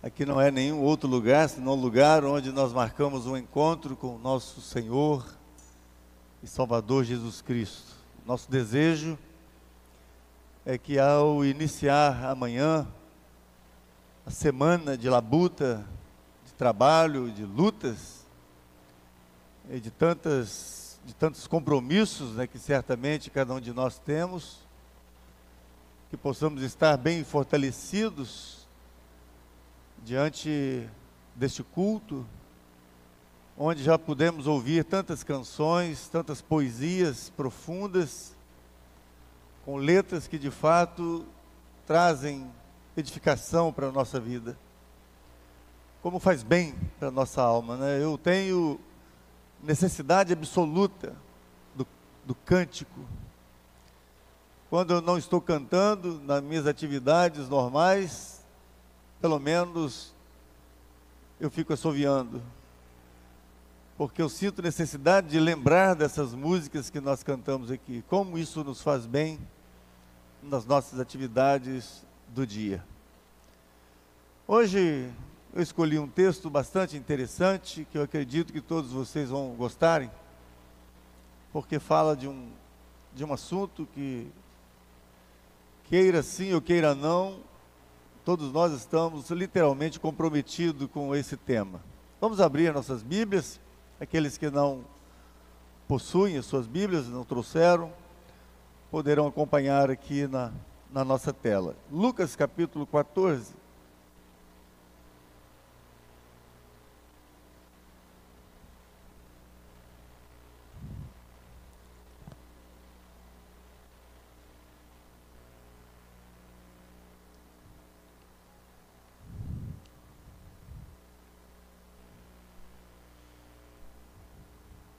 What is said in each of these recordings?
Aqui não é nenhum outro lugar, senão o lugar onde nós marcamos um encontro com o nosso Senhor e Salvador Jesus Cristo. Nosso desejo é que ao iniciar amanhã a semana de labuta, de trabalho, de lutas e de tantos compromissos, né, que certamente cada um de nós temos, que possamos estar bem fortalecidos diante deste culto, onde já pudemos ouvir tantas canções, tantas poesias profundas, com letras que de fato trazem edificação para a nossa vida. Como faz bem para a nossa alma, né? Eu tenho necessidade absoluta do cântico. Quando eu não estou cantando nas minhas atividades normais, pelo menos eu fico assoviando, porque eu sinto necessidade de lembrar dessas músicas que nós cantamos aqui, como isso nos faz bem nas nossas atividades do dia. Hoje eu escolhi um texto bastante interessante, que eu acredito que todos vocês vão gostarem, porque fala de um assunto que, queira sim ou queira não, todos nós estamos literalmente comprometidos com esse tema. Vamos abrir nossas Bíblias. Aqueles que não possuem as suas Bíblias, não trouxeram, poderão acompanhar aqui na nossa tela. Lucas capítulo 14.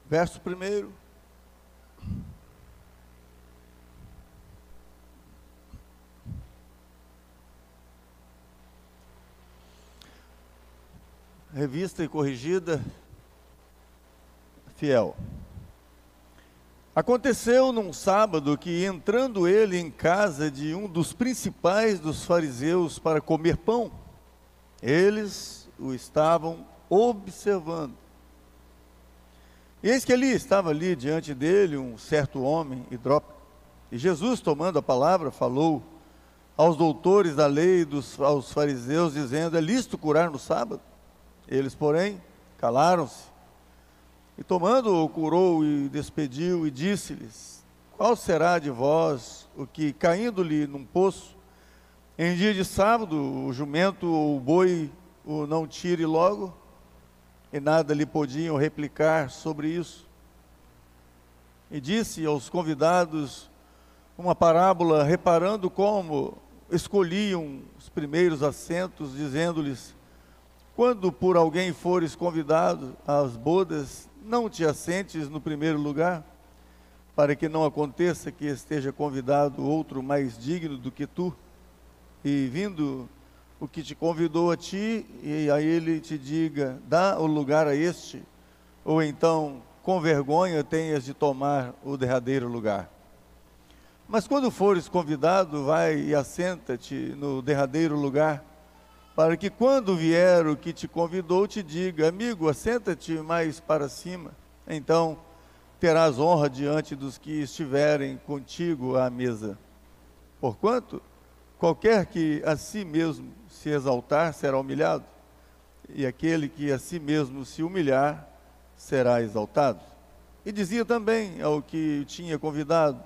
Verso 1. Revista e corrigida, fiel. Aconteceu num sábado que, entrando ele em casa de um dos principais dos fariseus para comer pão, eles o estavam observando. E eis que estava ali diante dele um certo homem hidrópico. E Jesus, tomando a palavra, falou aos doutores da lei, aos fariseus, dizendo: é lícito curar no sábado? Eles, porém, calaram-se. E tomando-o, curou e despediu, e disse-lhes: qual será de vós o que, caindo-lhe num poço, em dia de sábado, o jumento ou o boi o não tire logo? E nada lhe podiam replicar sobre isso. E disse aos convidados uma parábola, reparando como escolhiam os primeiros assentos, dizendo-lhes: quando por alguém fores convidado às bodas, não te assentes no primeiro lugar, para que não aconteça que esteja convidado outro mais digno do que tu, e vindo o que te convidou a ti, e a ele te diga: dá o lugar a este, ou então, com vergonha, tenhas de tomar o derradeiro lugar. Mas quando fores convidado, vai e assenta-te no derradeiro lugar, para que quando vier o que te convidou, te diga: amigo, assenta-te mais para cima. Então terás honra diante dos que estiverem contigo à mesa. Porquanto, qualquer que a si mesmo se exaltar, será humilhado, e aquele que a si mesmo se humilhar, será exaltado. E dizia também ao que tinha convidado: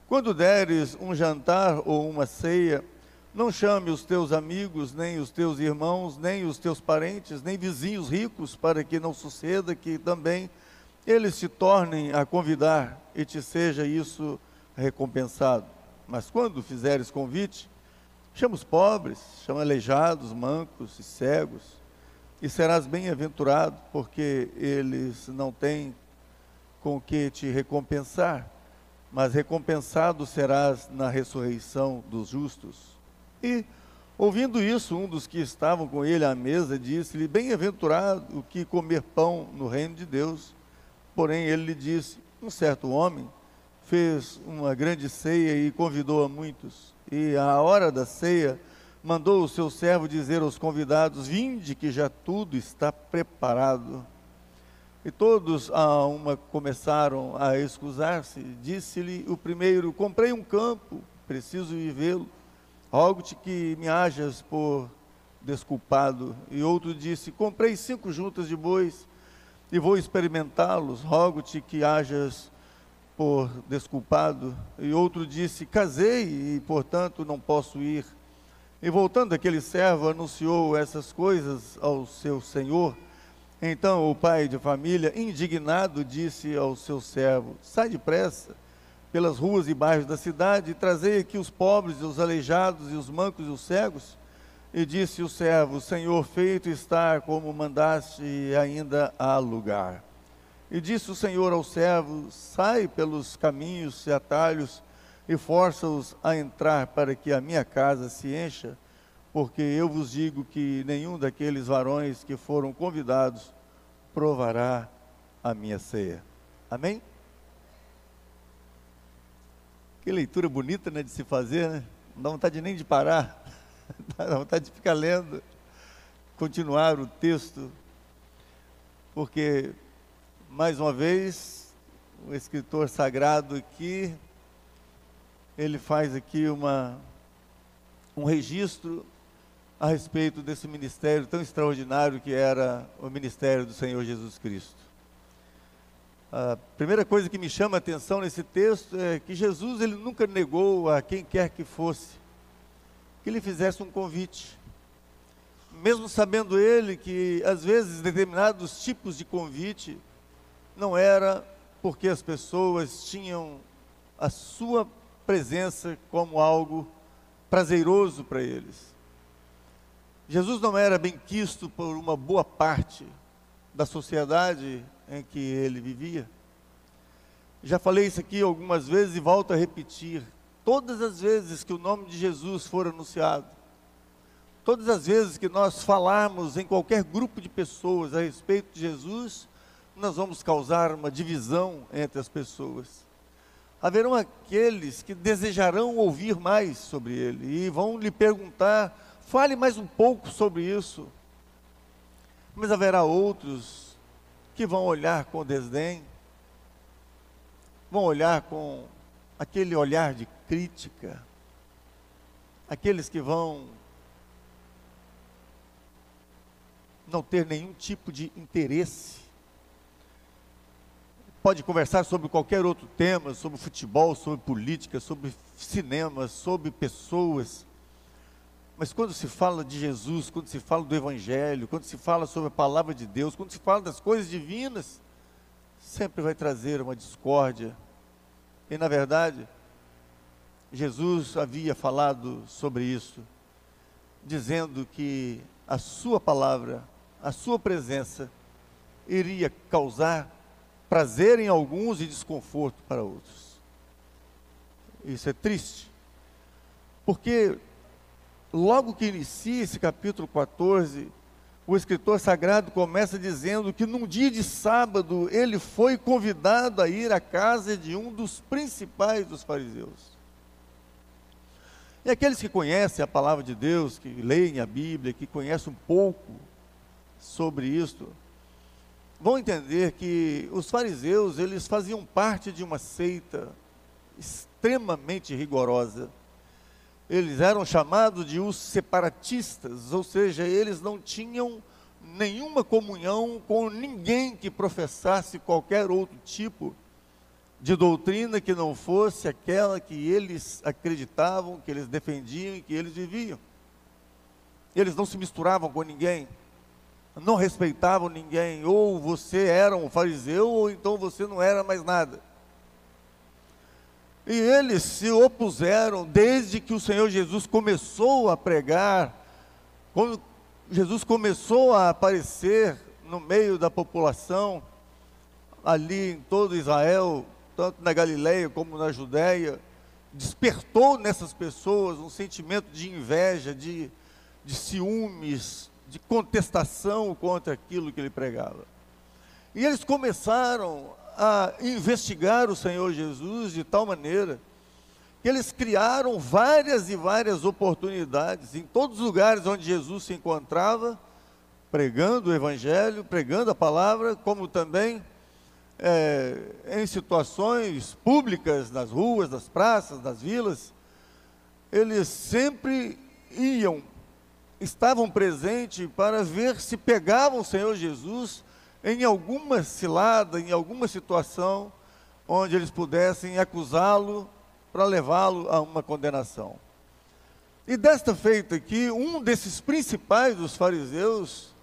quando deres um jantar ou uma ceia, não chame os teus amigos, nem os teus irmãos, nem os teus parentes, nem vizinhos ricos, para que não suceda que também eles se tornem a convidar, e te seja isso recompensado. Mas quando fizeres convite, chama os pobres, chama aleijados, mancos e cegos, e serás bem-aventurado, porque eles não têm com que te recompensar, mas recompensado serás na ressurreição dos justos. E, ouvindo isso, um dos que estavam com ele à mesa disse-lhe: bem-aventurado o que comer pão no reino de Deus. Porém ele lhe disse: um certo homem fez uma grande ceia e convidou a muitos. E à hora da ceia mandou o seu servo dizer aos convidados: vinde, que já tudo está preparado. E todos a uma começaram a excusar-se. Disse-lhe o primeiro: comprei um campo, preciso ir vê-lo. Rogo-te que me hajas por desculpado. E outro disse: comprei 5 juntas de bois e vou experimentá-los. Rogo-te que hajas por desculpado. E outro disse: casei e, portanto, não posso ir. E voltando aquele servo, anunciou essas coisas ao seu senhor. Então o pai de família, indignado, disse ao seu servo: sai depressa pelas ruas e bairros da cidade e trazei aqui os pobres, os aleijados, e os mancos e os cegos. E disse o servo: Senhor, feito está como mandaste, e ainda há lugar. E disse o Senhor ao servo: sai pelos caminhos e atalhos e força-os a entrar, para que a minha casa se encha, porque eu vos digo que nenhum daqueles varões que foram convidados provará a minha ceia. Amém? Que leitura bonita, né, de se fazer, né? Não dá vontade nem de parar, dá vontade de ficar lendo, continuar o texto, porque, mais uma vez, o escritor sagrado aqui, ele faz aqui um registro a respeito desse ministério tão extraordinário que era o ministério do Senhor Jesus Cristo. A primeira coisa que me chama a atenção nesse texto é que Jesus, ele nunca negou a quem quer que fosse que lhe fizesse um convite, mesmo sabendo ele que às vezes determinados tipos de convite não era porque as pessoas tinham a sua presença como algo prazeroso para eles. Jesus não era bem quisto por uma boa parte da sociedade em que ele vivia. Já falei isso aqui algumas vezes e volto a repetir. Todas as vezes que o nome de Jesus for anunciado, todas as vezes que nós falarmos em qualquer grupo de pessoas a respeito de Jesus, nós vamos causar uma divisão entre as pessoas. Haverão aqueles que desejarão ouvir mais sobre ele e vão lhe perguntar: fale mais um pouco sobre isso. Mas haverá outros que vão olhar com desdém, vão olhar com aquele olhar de crítica, aqueles que vão não ter nenhum tipo de interesse. Pode conversar sobre qualquer outro tema, sobre futebol, sobre política, sobre cinema, sobre pessoas. Mas quando se fala de Jesus, quando se fala do Evangelho, quando se fala sobre a palavra de Deus, quando se fala das coisas divinas, sempre vai trazer uma discórdia. E na verdade, Jesus havia falado sobre isso, dizendo que a sua palavra, a sua presença, iria causar prazer em alguns e desconforto para outros. Isso é triste, porque logo que inicia esse capítulo 14, o escritor sagrado começa dizendo que num dia de sábado, ele foi convidado a ir à casa de um dos principais dos fariseus. E aqueles que conhecem a palavra de Deus, que leem a Bíblia, que conhecem um pouco sobre isto, vão entender que os fariseus, eles faziam parte de uma seita extremamente rigorosa. Eles eram chamados de os separatistas, ou seja, eles não tinham nenhuma comunhão com ninguém que professasse qualquer outro tipo de doutrina que não fosse aquela que eles acreditavam, que eles defendiam e que eles viviam. Eles não se misturavam com ninguém, não respeitavam ninguém. Ou você era um fariseu, ou então você não era mais nada. E eles se opuseram desde que o Senhor Jesus começou a pregar, quando Jesus começou a aparecer no meio da população, ali em todo Israel, tanto na Galileia como na Judéia, despertou nessas pessoas um sentimento de inveja, de ciúmes, de contestação contra aquilo que ele pregava. E eles começaram a investigar o Senhor Jesus de tal maneira que que eles criaram várias e várias oportunidades em todos os lugares onde Jesus se encontrava, pregando o Evangelho, pregando a palavra, como também em situações públicas, nas ruas, nas praças, nas vilas. Eles sempre estavam presentes para ver se pegavam o Senhor Jesus em alguma cilada, em alguma situação, onde eles pudessem acusá-lo para levá-lo a uma condenação. E desta feita aqui, um desses principais dos fariseus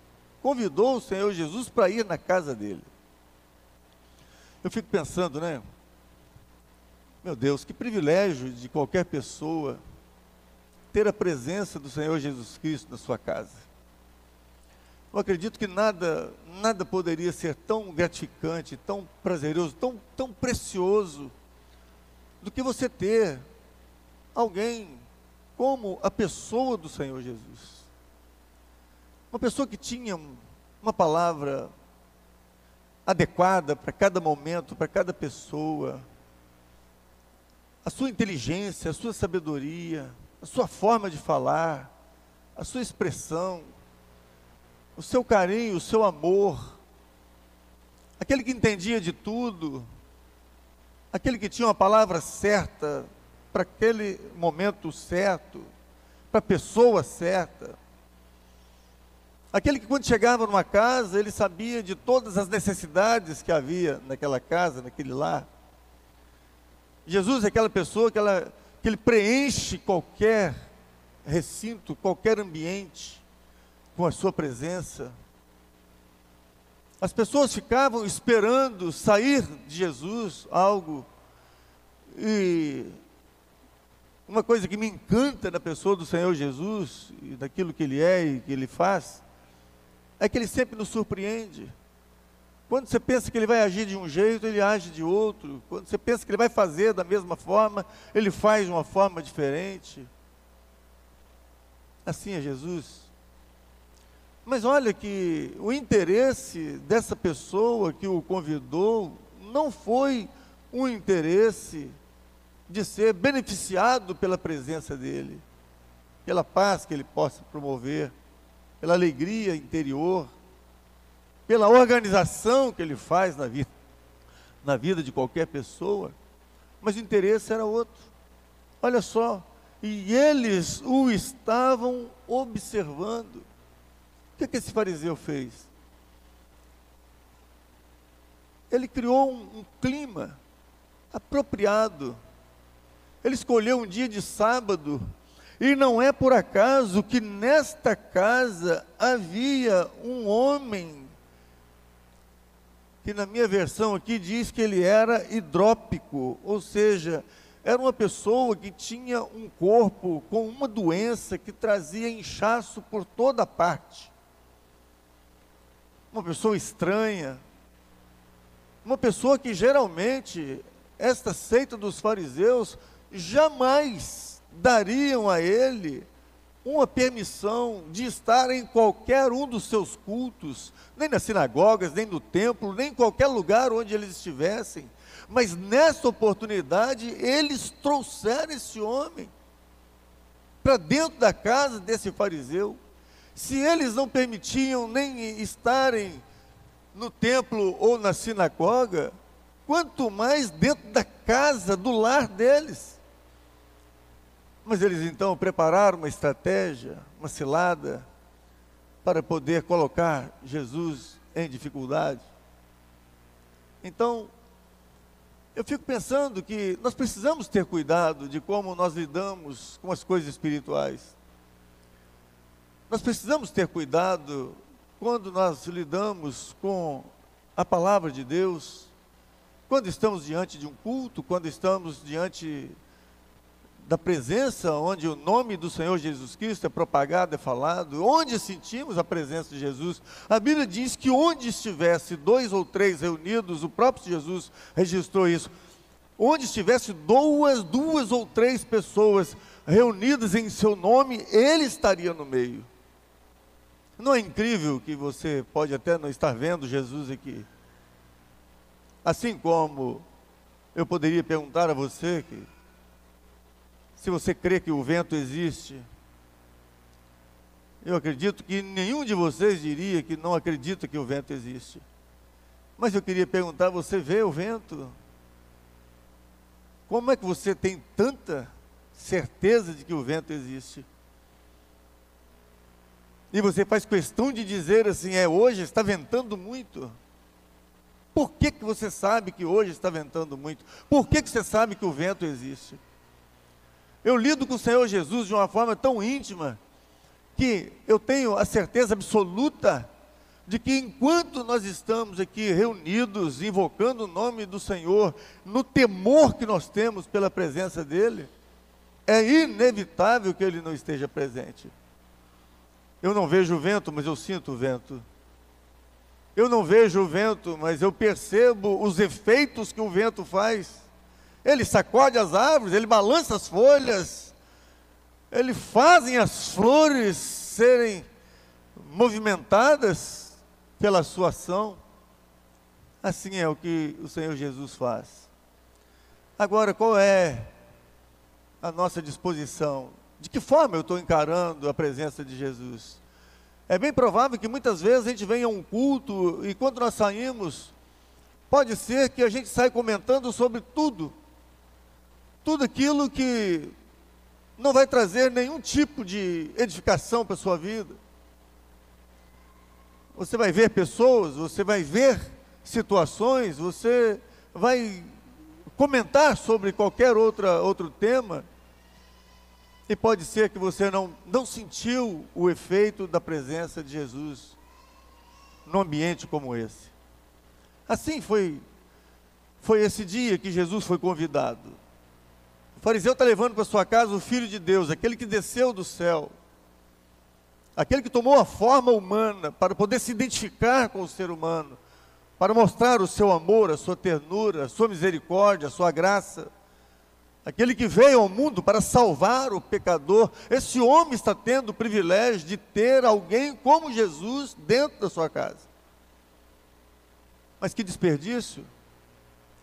convidou o Senhor Jesus para ir na casa dele. Eu fico pensando, né? Meu Deus, que privilégio de qualquer pessoa ter a presença do Senhor Jesus Cristo na sua casa. Eu acredito que nada poderia ser tão gratificante, tão prazeroso, tão precioso, do que você ter alguém como a pessoa do Senhor Jesus. Uma pessoa que tinha uma palavra adequada para cada momento, para cada pessoa. A sua inteligência, a sua sabedoria, a sua forma de falar, a sua expressão, o seu carinho, o seu amor, aquele que entendia de tudo, aquele que tinha uma palavra certa, para aquele momento certo, para a pessoa certa, aquele que quando chegava numa casa, ele sabia de todas as necessidades que havia naquela casa, naquele lar. Jesus é aquela pessoa que ele preenche qualquer recinto, qualquer ambiente, com a sua presença. As pessoas ficavam esperando sair de Jesus algo, e uma coisa que me encanta na pessoa do Senhor Jesus, e daquilo que Ele é e que Ele faz, é que Ele sempre nos surpreende. Quando você pensa que Ele vai agir de um jeito, Ele age de outro. Quando você pensa que Ele vai fazer da mesma forma, Ele faz de uma forma diferente. Assim é Jesus. Mas olha que o interesse dessa pessoa que o convidou não foi um interesse de ser beneficiado pela presença dele, pela paz que ele possa promover, pela alegria interior, pela organização que ele faz na vida de qualquer pessoa. Mas o interesse era outro. Olha só, e eles o estavam observando. O que esse fariseu fez? Ele criou um clima apropriado. Ele escolheu um dia de sábado, e não é por acaso que nesta casa havia um homem, que na minha versão aqui diz que ele era hidrópico, ou seja, era uma pessoa que tinha um corpo com uma doença que trazia inchaço por toda parte. Uma pessoa estranha, uma pessoa que geralmente, esta seita dos fariseus, jamais dariam a ele uma permissão de estar em qualquer um dos seus cultos, nem nas sinagogas, nem no templo, nem em qualquer lugar onde eles estivessem. Mas nessa oportunidade, eles trouxeram esse homem para dentro da casa desse fariseu. Se eles não permitiam nem estarem no templo ou na sinagoga, quanto mais dentro da casa, do lar deles. Mas eles então prepararam uma estratégia, uma cilada, para poder colocar Jesus em dificuldade. Então, eu fico pensando que nós precisamos ter cuidado de como nós lidamos com as coisas espirituais. Nós precisamos ter cuidado quando nós lidamos com a palavra de Deus, quando estamos diante de um culto, quando estamos diante da presença onde o nome do Senhor Jesus Cristo é propagado, é falado, onde sentimos a presença de Jesus. A Bíblia diz que onde estivesse 2 ou 3 reunidos, o próprio Jesus registrou isso, onde estivesse duas ou 3 pessoas reunidas em seu nome, Ele estaria no meio. Não é incrível que você pode até não estar vendo Jesus aqui? Assim como eu poderia perguntar a você que se você crê que o vento existe. Eu acredito que nenhum de vocês diria que não acredita que o vento existe. Mas eu queria perguntar, você vê o vento? Como é que você tem tanta certeza de que o vento existe? E você faz questão de dizer assim, hoje está ventando muito. Por que você sabe que hoje está ventando muito? Por que você sabe que o vento existe? Eu lido com o Senhor Jesus de uma forma tão íntima, que eu tenho a certeza absoluta de que enquanto nós estamos aqui reunidos, invocando o nome do Senhor, no temor que nós temos pela presença dEle, é inevitável que Ele não esteja presente. Eu não vejo o vento, mas eu sinto o vento. Eu não vejo o vento, mas eu percebo os efeitos que o vento faz. Ele sacode as árvores, ele balança as folhas, ele faz as flores serem movimentadas pela sua ação. Assim é o que o Senhor Jesus faz. Agora, qual é a nossa disposição? De que forma eu estou encarando a presença de Jesus? É bem provável que muitas vezes a gente venha a um culto e quando nós saímos, pode ser que a gente saia comentando sobre tudo aquilo que não vai trazer nenhum tipo de edificação para a sua vida. Você vai ver pessoas, você vai ver situações, você vai comentar sobre qualquer outro tema, e pode ser que você não sentiu o efeito da presença de Jesus num ambiente como esse. Assim foi esse dia que Jesus foi convidado. O fariseu está levando para sua casa o Filho de Deus, aquele que desceu do céu, aquele que tomou a forma humana para poder se identificar com o ser humano, para mostrar o seu amor, a sua ternura, a sua misericórdia, a sua graça. Aquele que veio ao mundo para salvar o pecador. Esse homem está tendo o privilégio de ter alguém como Jesus dentro da sua casa. Mas que desperdício.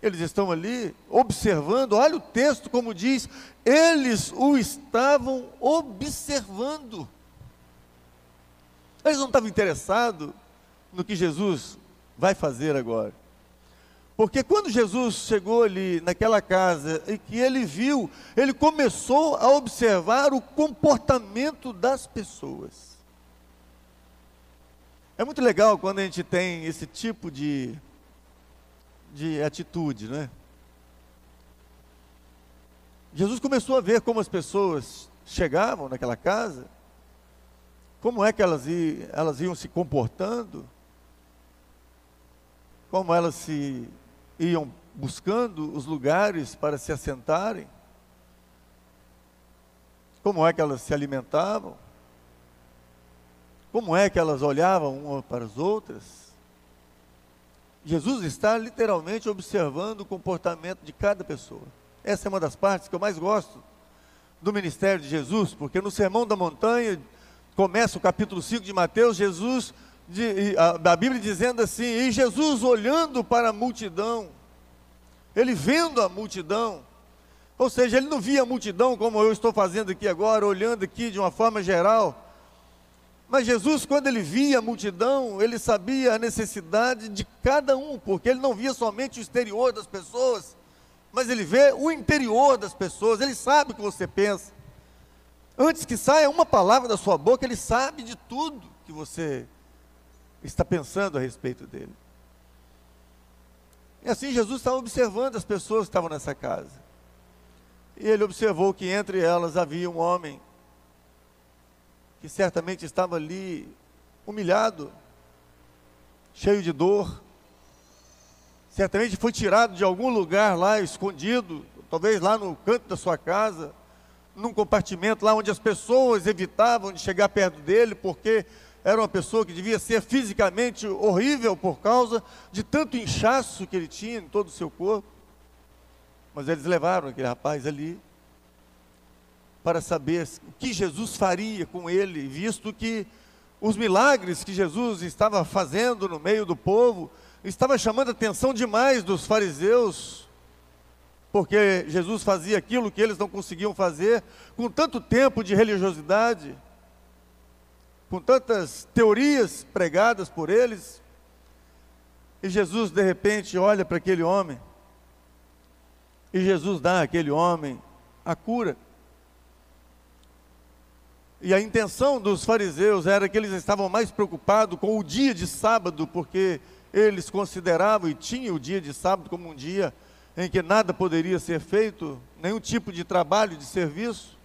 Eles estão ali observando, olha o texto como diz, eles o estavam observando. Eles não estavam interessados no que Jesus vai fazer agora. Porque quando Jesus chegou ali naquela casa e que ele viu, ele começou a observar o comportamento das pessoas. É muito legal quando a gente tem esse tipo de atitude, né? Jesus começou a ver como as pessoas chegavam naquela casa, como é que elas iam se comportando, como elas iam buscando os lugares para se assentarem, como é que elas se alimentavam, como é que elas olhavam umas para as outras. Jesus está literalmente observando o comportamento de cada pessoa. Essa é uma das partes que eu mais gosto do ministério de Jesus, porque no Sermão da Montanha, começa o capítulo 5 de Mateus, a Bíblia dizendo assim, e Jesus olhando para a multidão, ele vendo a multidão, ou seja, ele não via a multidão como eu estou fazendo aqui agora, olhando aqui de uma forma geral, mas Jesus, quando ele via a multidão, ele sabia a necessidade de cada um, porque ele não via somente o exterior das pessoas, mas ele vê o interior das pessoas, ele sabe o que você pensa. Antes que saia uma palavra da sua boca, ele sabe de tudo que você está pensando a respeito dele. E assim Jesus estava observando as pessoas que estavam nessa casa. E ele observou que entre elas havia um homem que certamente estava ali humilhado, cheio de dor, certamente foi tirado de algum lugar lá, escondido, talvez lá no canto da sua casa, num compartimento lá onde as pessoas evitavam de chegar perto dele, porque era uma pessoa que devia ser fisicamente horrível por causa de tanto inchaço que ele tinha em todo o seu corpo. Mas eles levaram aquele rapaz ali para saber o que Jesus faria com ele, visto que os milagres que Jesus estava fazendo no meio do povo, estava chamando a atenção demais dos fariseus. porque Jesus fazia aquilo que eles não conseguiam fazer, com tanto tempo de religiosidade, com tantas teorias pregadas por eles. E Jesus de repente olha para aquele homem, e Jesus dá àquele homem a cura. E a intenção dos fariseus era que eles estavam mais preocupados com o dia de sábado, porque eles consideravam e tinham o dia de sábado como um dia em que nada poderia ser feito, nenhum tipo de trabalho, de serviço.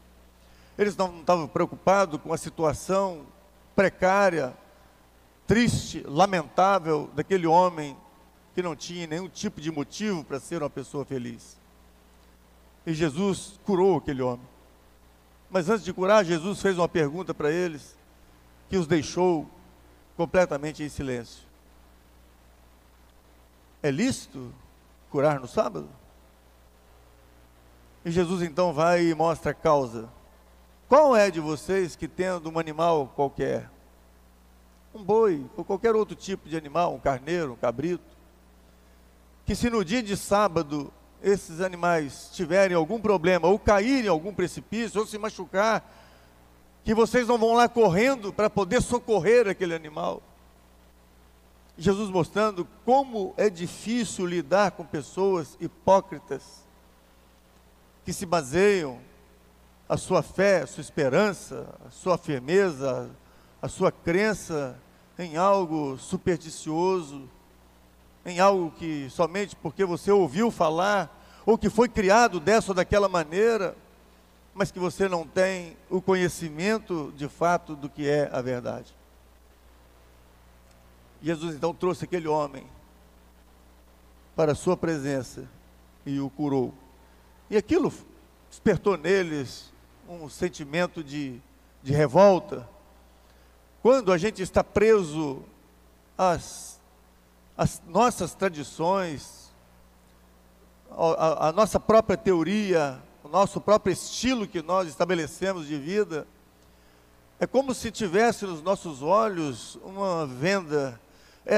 Eles não estavam preocupados com a situação precária, triste, lamentável daquele homem que não tinha nenhum tipo de motivo para ser uma pessoa feliz. E Jesus curou aquele homem. Mas antes de curar, Jesus fez uma pergunta para eles, que os deixou completamente em silêncio. É lícito curar no sábado? E Jesus então vai e mostra a causa. Qual é de vocês que tendo um animal qualquer, um boi, ou qualquer outro tipo de animal, um carneiro, um cabrito, que se no dia de sábado esses animais tiverem algum problema, ou caírem em algum precipício, ou se machucar, que vocês não vão lá correndo para poder socorrer aquele animal? Jesus mostrando como é difícil lidar com pessoas hipócritas, que se baseiam a sua fé, a sua esperança, a sua firmeza, a sua crença em algo supersticioso, em algo que somente porque você ouviu falar, ou que foi criado dessa ou daquela maneira, mas que você não tem o conhecimento de fato do que é a verdade. Jesus então trouxe aquele homem para a sua presença e o curou. E aquilo despertou neles um sentimento de revolta. Quando a gente está preso às nossas tradições, a nossa própria teoria, o nosso próprio estilo que nós estabelecemos de vida, é como se tivesse nos nossos olhos uma venda,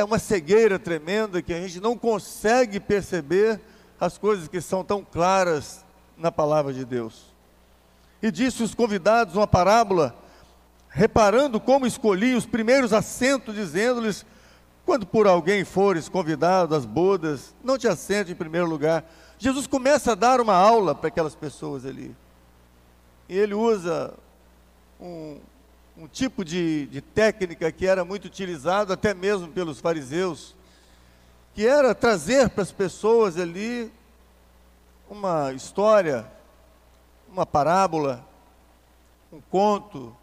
uma cegueira tremenda, que a gente não consegue perceber as coisas que são tão claras na palavra de Deus. E disse os convidados uma parábola, reparando como escolhi os primeiros assentos, dizendo-lhes: quando por alguém fores convidado às bodas, não te assente em primeiro lugar. Jesus começa a dar uma aula para aquelas pessoas ali. E ele usa um tipo de técnica que era muito utilizado até mesmo pelos fariseus, que era trazer para as pessoas ali uma história, uma parábola, um conto.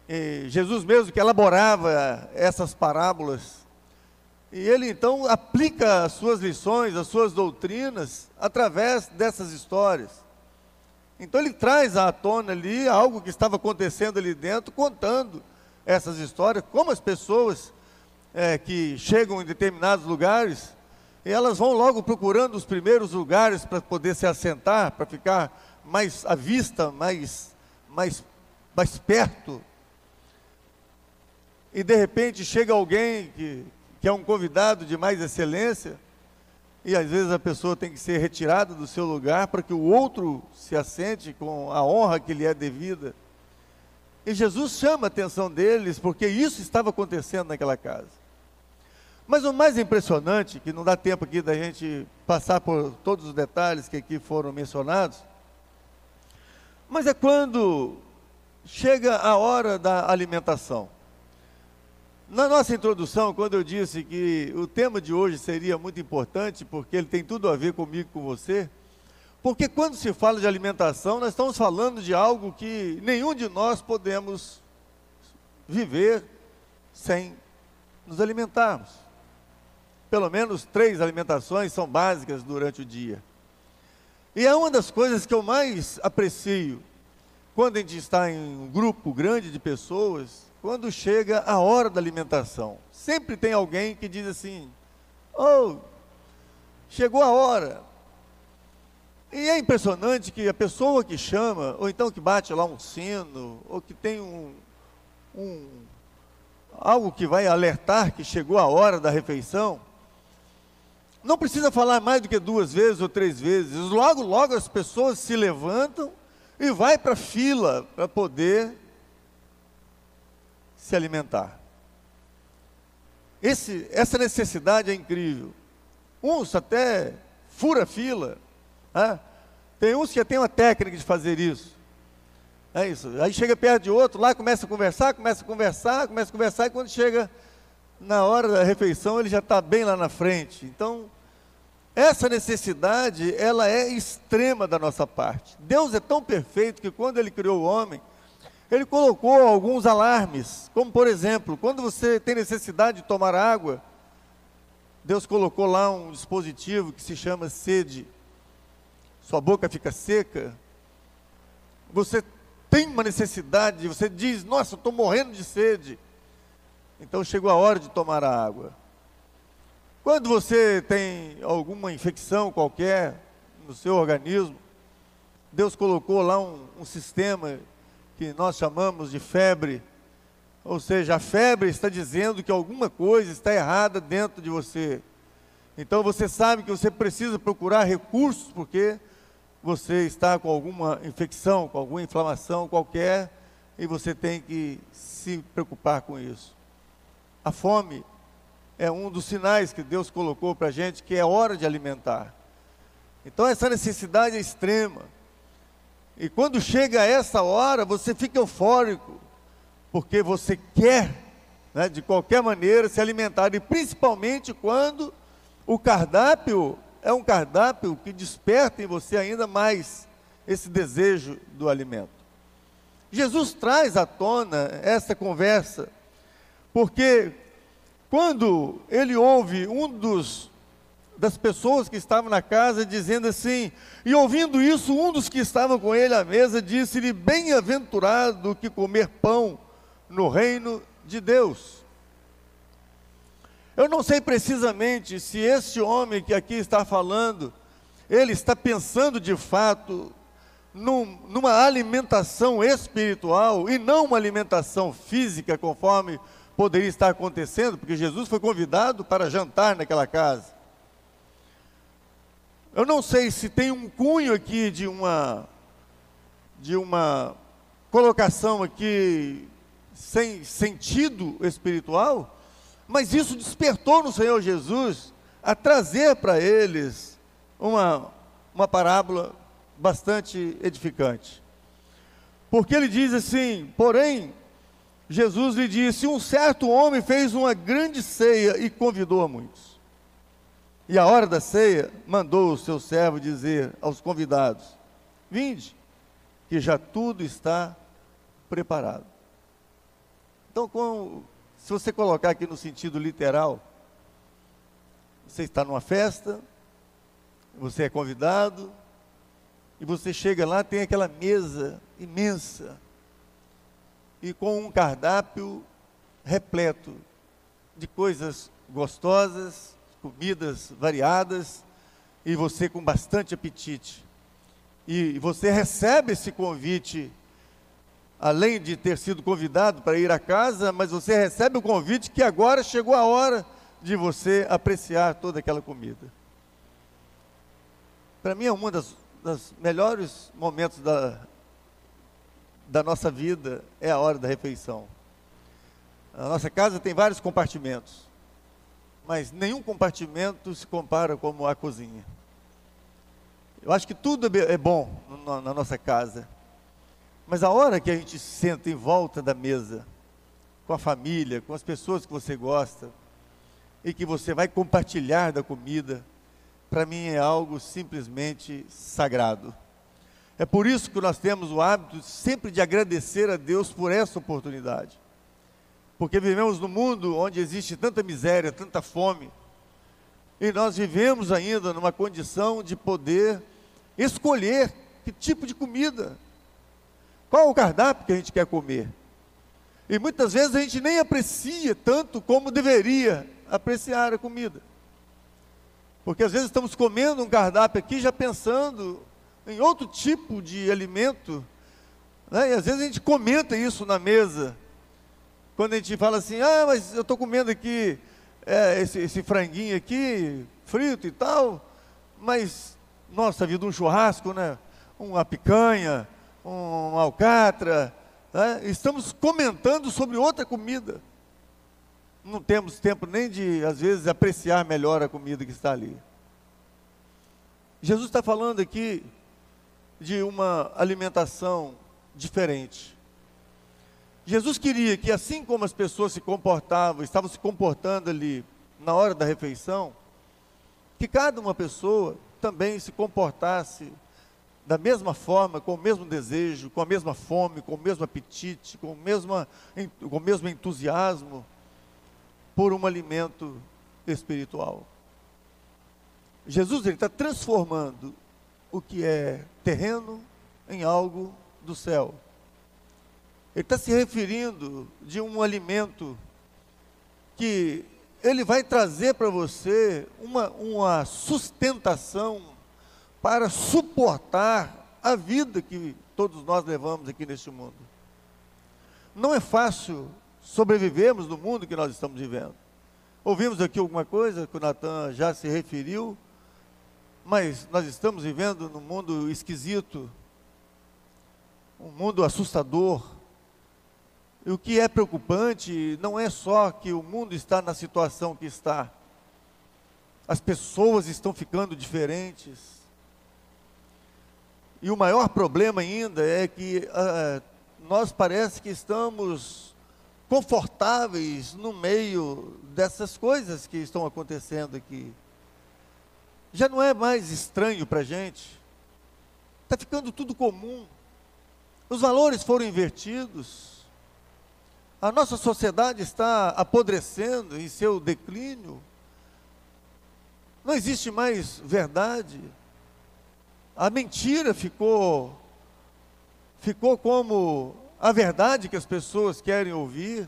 E Jesus mesmo que elaborava essas parábolas, e ele então aplica as suas lições, as suas doutrinas, através dessas histórias. Então ele traz à tona ali algo que estava acontecendo ali dentro, contando essas histórias, como as pessoas que chegam em determinados lugares, e elas vão logo procurando os primeiros lugares para poder se assentar, para ficar mais à vista, mais perto. E de repente chega alguém que é um convidado de mais excelência, e às vezes a pessoa tem que ser retirada do seu lugar para que o outro se assente com a honra que lhe é devida. E Jesus chama a atenção deles, porque isso estava acontecendo naquela casa. Mas o mais impressionante, que não dá tempo aqui da gente passar por todos os detalhes que aqui foram mencionados, mas é quando chega a hora da alimentação. Na nossa introdução, quando eu disse que o tema de hoje seria muito importante, porque ele tem tudo a ver comigo e com você, porque quando se fala de alimentação, nós estamos falando de algo que nenhum de nós podemos viver sem nos alimentarmos. Pelo menos 3 alimentações são básicas durante o dia. E é uma das coisas que eu mais aprecio, quando a gente está em um grupo grande de pessoas, quando chega a hora da alimentação. Sempre tem alguém que diz assim: oh, chegou a hora. E é impressionante que a pessoa que chama, ou então que bate lá um sino, ou que tem algo que vai alertar que chegou a hora da refeição, Não precisa falar mais do que 2 vezes ou 3 vezes. Logo, logo as pessoas se levantam e vai para a fila para poder se alimentar. Essa necessidade é incrível. Uns até fura a fila. Né? Tem uns que já tem uma técnica de fazer isso. É isso. Aí chega perto de outro, lá começa a conversar, e quando chega na hora da refeição, ele já está bem lá na frente. Então, essa necessidade, ela é extrema da nossa parte. Deus é tão perfeito que quando Ele criou o homem, Ele colocou alguns alarmes, como por exemplo, quando você tem necessidade de tomar água, Deus colocou lá um dispositivo que se chama sede. Sua boca fica seca, você tem uma necessidade, você diz, nossa, eu estou morrendo de sede. Então chegou a hora de tomar a água. Quando você tem alguma infecção qualquer no seu organismo, Deus colocou lá um sistema que nós chamamos de febre. Ou seja, a febre está dizendo que alguma coisa está errada dentro de você. Então você sabe que você precisa procurar recursos, porque você está com alguma infecção, com alguma inflamação qualquer, e você tem que se preocupar com isso. A fome é um dos sinais que Deus colocou para a gente, que é hora de alimentar. Então essa necessidade é extrema. E quando chega essa hora, você fica eufórico, porque você quer, né, de qualquer maneira, se alimentar. E principalmente quando o cardápio é um cardápio que desperta em você ainda mais esse desejo do alimento. Jesus traz à tona essa conversa, porque quando ele ouve das pessoas que estavam na casa dizendo assim, e ouvindo isso, um dos que estavam com ele à mesa disse-lhe, bem-aventurado que comer pão no reino de Deus. Eu não sei precisamente se este homem que aqui está falando, ele está pensando de fato numa alimentação espiritual e não uma alimentação física, conforme poderia estar acontecendo, porque Jesus foi convidado para jantar naquela casa. Eu não sei se tem um cunho aqui de uma colocação aqui sem sentido espiritual, mas isso despertou no Senhor Jesus a trazer para eles uma parábola bastante edificante. Porque ele diz assim, porém, Jesus lhe disse, um certo homem fez uma grande ceia e convidou a muitos. E à hora da ceia, mandou o seu servo dizer aos convidados, vinde, que já tudo está preparado. Então, se você colocar aqui no sentido literal, você está numa festa, você é convidado, e você chega lá, tem aquela mesa imensa, e com um cardápio repleto de coisas gostosas, comidas variadas, e você com bastante apetite. E você recebe esse convite, além de ter sido convidado para ir à casa, mas você recebe o convite que agora chegou a hora de você apreciar toda aquela comida. Para mim é um dos melhores momentos da nossa vida, é a hora da refeição. A nossa casa tem vários compartimentos, mas nenhum compartimento se compara como a cozinha. Eu acho que tudo é bom na nossa casa, mas a hora que a gente se senta em volta da mesa, com a família, com as pessoas que você gosta, e que você vai compartilhar da comida, para mim é algo simplesmente sagrado. É por isso que nós temos o hábito sempre de agradecer a Deus por essa oportunidade. Porque vivemos num mundo onde existe tanta miséria, tanta fome, e nós vivemos ainda numa condição de poder escolher que tipo de comida, qual o cardápio que a gente quer comer. E muitas vezes a gente nem aprecia tanto como deveria apreciar a comida. Porque às vezes estamos comendo um cardápio aqui já pensando em outro tipo de alimento, né? E às vezes a gente comenta isso na mesa, quando a gente fala assim, mas eu estou comendo aqui esse franguinho aqui, frito e tal, mas, nossa vida, um churrasco, né? Uma picanha, um alcatra, né? Estamos comentando sobre outra comida. Não temos tempo nem de, às vezes, apreciar melhor a comida que está ali. Jesus está falando aqui de uma alimentação diferente. Jesus queria que, assim como as pessoas se comportavam, estavam se comportando ali na hora da refeição, que cada uma pessoa também se comportasse da mesma forma, com o mesmo desejo, com a mesma fome, com o mesmo apetite, com o mesmo entusiasmo por um alimento espiritual. Jesus está transformando o que é terreno em algo do céu. Ele está se referindo de um alimento que ele vai trazer para você uma sustentação para suportar a vida que todos nós levamos aqui neste mundo. Não é fácil sobrevivermos no mundo que nós estamos vivendo. Ouvimos aqui alguma coisa que o Natan já se referiu, mas nós estamos vivendo num mundo esquisito, um mundo assustador. E o que é preocupante não é só que o mundo está na situação que está. As pessoas estão ficando diferentes. E o maior problema ainda é que nós parece que estamos confortáveis no meio dessas coisas que estão acontecendo aqui. Já não é mais estranho para a gente. Está ficando tudo comum. Os valores foram invertidos. A nossa sociedade está apodrecendo em seu declínio. Não existe mais verdade. A mentira ficou como a verdade que as pessoas querem ouvir.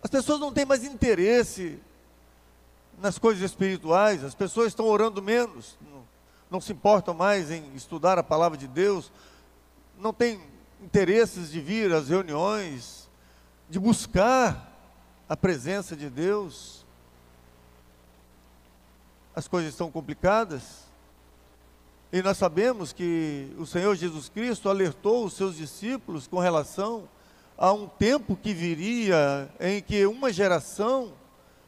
As pessoas não têm mais interesse nas coisas espirituais. As pessoas estão orando menos, não se importam mais em estudar a palavra de Deus, não têm interesses de vir às reuniões, de buscar a presença de Deus. As coisas estão complicadas. E nós sabemos que o Senhor Jesus Cristo alertou os seus discípulos com relação a um tempo que viria, em que uma geração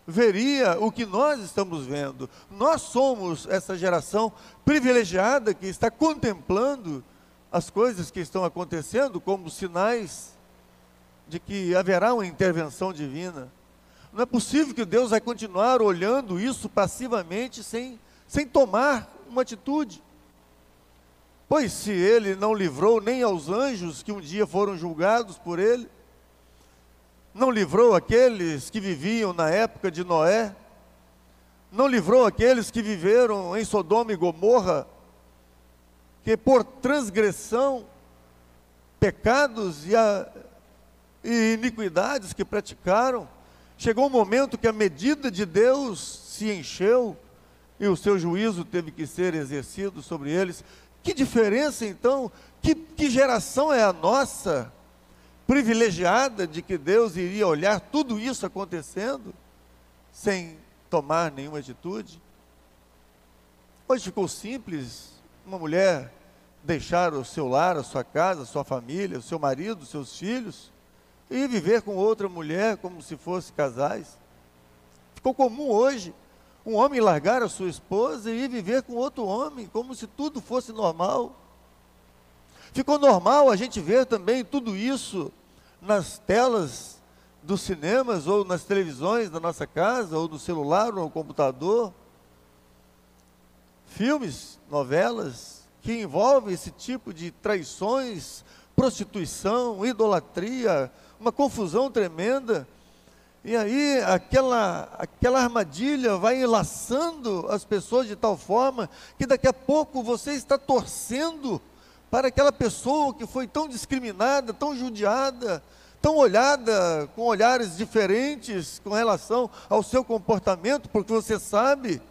veria o que nós estamos vendo. Nós somos essa geração privilegiada que está contemplando as coisas que estão acontecendo como sinais de que haverá uma intervenção divina. Não é possível que Deus vai continuar olhando isso passivamente sem tomar uma atitude. Pois se Ele não livrou nem aos anjos que um dia foram julgados por Ele, não livrou aqueles que viviam na época de Noé, não livrou aqueles que viveram em Sodoma e Gomorra, que por transgressão, pecados e iniquidades que praticaram, chegou um momento que a medida de Deus se encheu e o seu juízo teve que ser exercido sobre eles. Que diferença então, que geração é a nossa, privilegiada de que Deus iria olhar tudo isso acontecendo, sem tomar nenhuma atitude? Hoje ficou simples, uma mulher deixar o seu lar, a sua casa, a sua família, o seu marido, os seus filhos, e viver com outra mulher como se fossem casais. Ficou comum hoje um homem largar a sua esposa e ir viver com outro homem, como se tudo fosse normal. Ficou normal a gente ver também tudo isso nas telas dos cinemas, ou nas televisões da nossa casa, ou no celular, ou no computador. Filmes, novelas, que envolvem esse tipo de traições, prostituição, idolatria, uma confusão tremenda. E aí aquela armadilha vai enlaçando as pessoas de tal forma que daqui a pouco você está torcendo para aquela pessoa que foi tão discriminada, tão judiada, tão olhada com olhares diferentes com relação ao seu comportamento, porque você sabe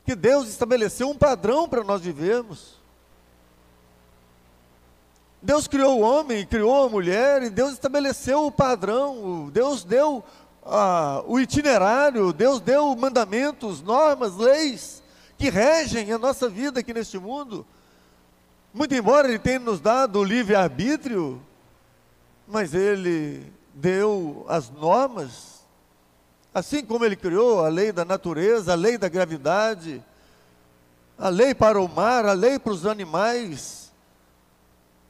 que Deus estabeleceu um padrão para nós vivermos. Deus criou o homem, criou a mulher, e Deus estabeleceu o padrão. Deus deu o itinerário, Deus deu mandamentos, normas, leis que regem a nossa vida aqui neste mundo. Muito embora Ele tenha nos dado o livre-arbítrio, mas Ele deu as normas, assim como Ele criou a lei da natureza, a lei da gravidade, a lei para o mar, a lei para os animais.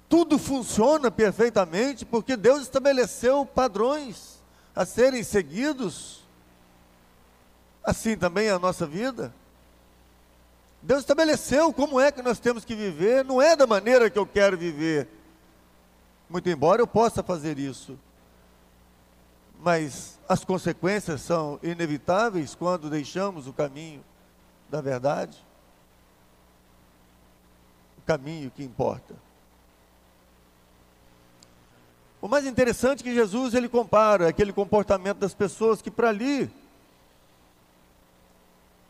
Tudo funciona perfeitamente porque Deus estabeleceu padrões a serem seguidos. Assim também é a nossa vida. Deus estabeleceu como é que nós temos que viver, não é da maneira que eu quero viver. Muito embora eu possa fazer isso, mas as consequências são inevitáveis quando deixamos o caminho da verdade, o caminho que importa. O mais interessante é que Jesus, ele compara aquele comportamento das pessoas que para ali,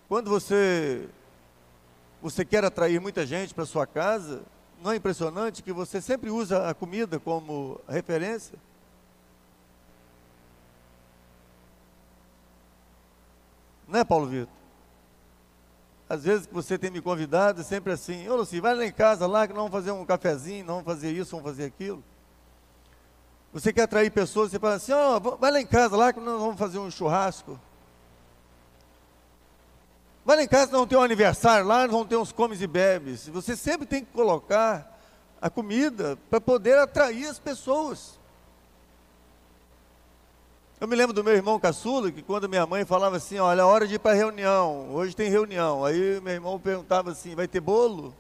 quando você quer atrair muita gente para sua casa, não é impressionante que você sempre usa a comida como referência? Não é, Paulo Vitor? Às vezes que você tem me convidado, é sempre assim: ô Luci, vai lá em casa lá que nós vamos fazer um cafezinho, nós vamos fazer isso, vamos fazer aquilo. Você quer atrair pessoas, você fala assim: ó, vai lá em casa lá que nós vamos fazer um churrasco. Vai lá em casa, nós vamos ter um aniversário lá, nós vamos ter uns comes e bebes. Você sempre tem que colocar a comida para poder atrair as pessoas. Eu me lembro do meu irmão caçula, que quando minha mãe falava assim: olha, é hora de ir para a reunião, hoje tem reunião. Aí meu irmão perguntava assim: vai ter bolo?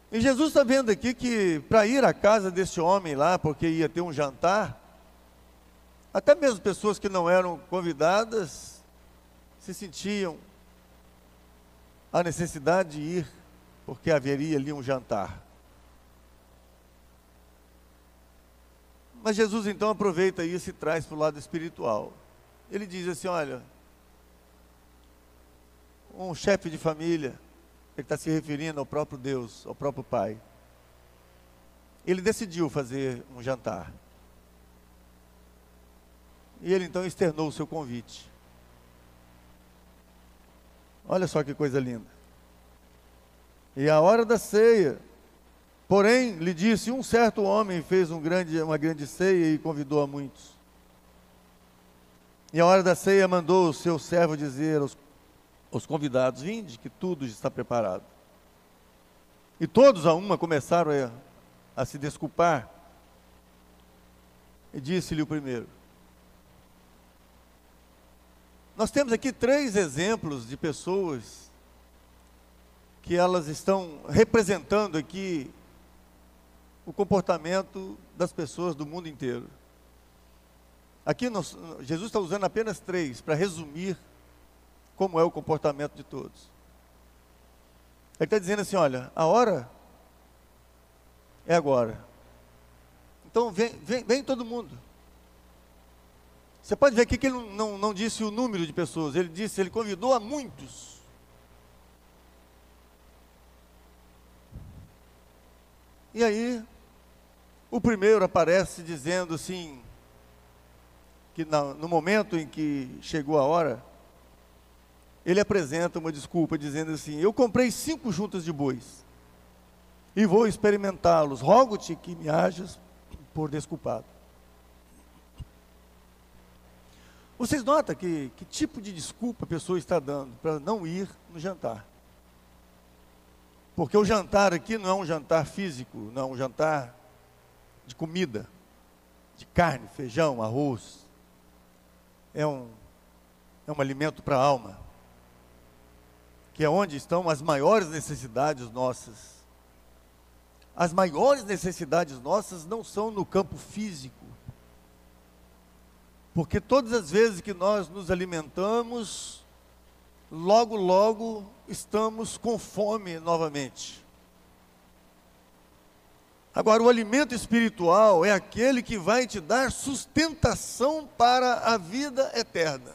E Jesus está vendo aqui que para ir à casa desse homem lá, porque ia ter um jantar, até mesmo pessoas que não eram convidadas se sentiam a necessidade de ir, porque haveria ali um jantar. Mas Jesus então aproveita isso e traz para o lado espiritual. Ele diz assim: olha, um chefe de família, ele está se referindo ao próprio Deus, ao próprio Pai. Ele decidiu fazer um jantar. E ele então externou o seu convite. Olha só que coisa linda. E a hora da ceia, porém, lhe disse: um certo homem fez uma grande ceia e convidou a muitos. E a hora da ceia mandou o seu servo dizer aos convidados: vinde, que tudo está preparado. E todos a uma começaram a se desculpar. E disse-lhe o primeiro. Nós temos aqui 3 exemplos de pessoas que elas estão representando aqui o comportamento das pessoas do mundo inteiro. Aqui Jesus está usando apenas 3 para resumir como é o comportamento de todos. Ele está dizendo assim: olha, a hora é agora. Então vem todo mundo. Você pode ver aqui que ele não disse o número de pessoas, ele convidou a muitos. E aí, o primeiro aparece dizendo assim, que no momento em que chegou a hora, ele apresenta uma desculpa, dizendo assim: eu comprei 5 juntas de bois, e vou experimentá-los, rogo-te que me hajas por desculpado. Vocês notam que tipo de desculpa a pessoa está dando para não ir no jantar? Porque o jantar aqui não é um jantar físico, não é um jantar de comida, de carne, feijão, arroz. É um alimento para a alma, que é onde estão as maiores necessidades nossas. As maiores necessidades nossas não são no campo físico, porque todas as vezes que nós nos alimentamos, logo estamos com fome novamente. Agora, o alimento espiritual é aquele que vai te dar sustentação para a vida eterna.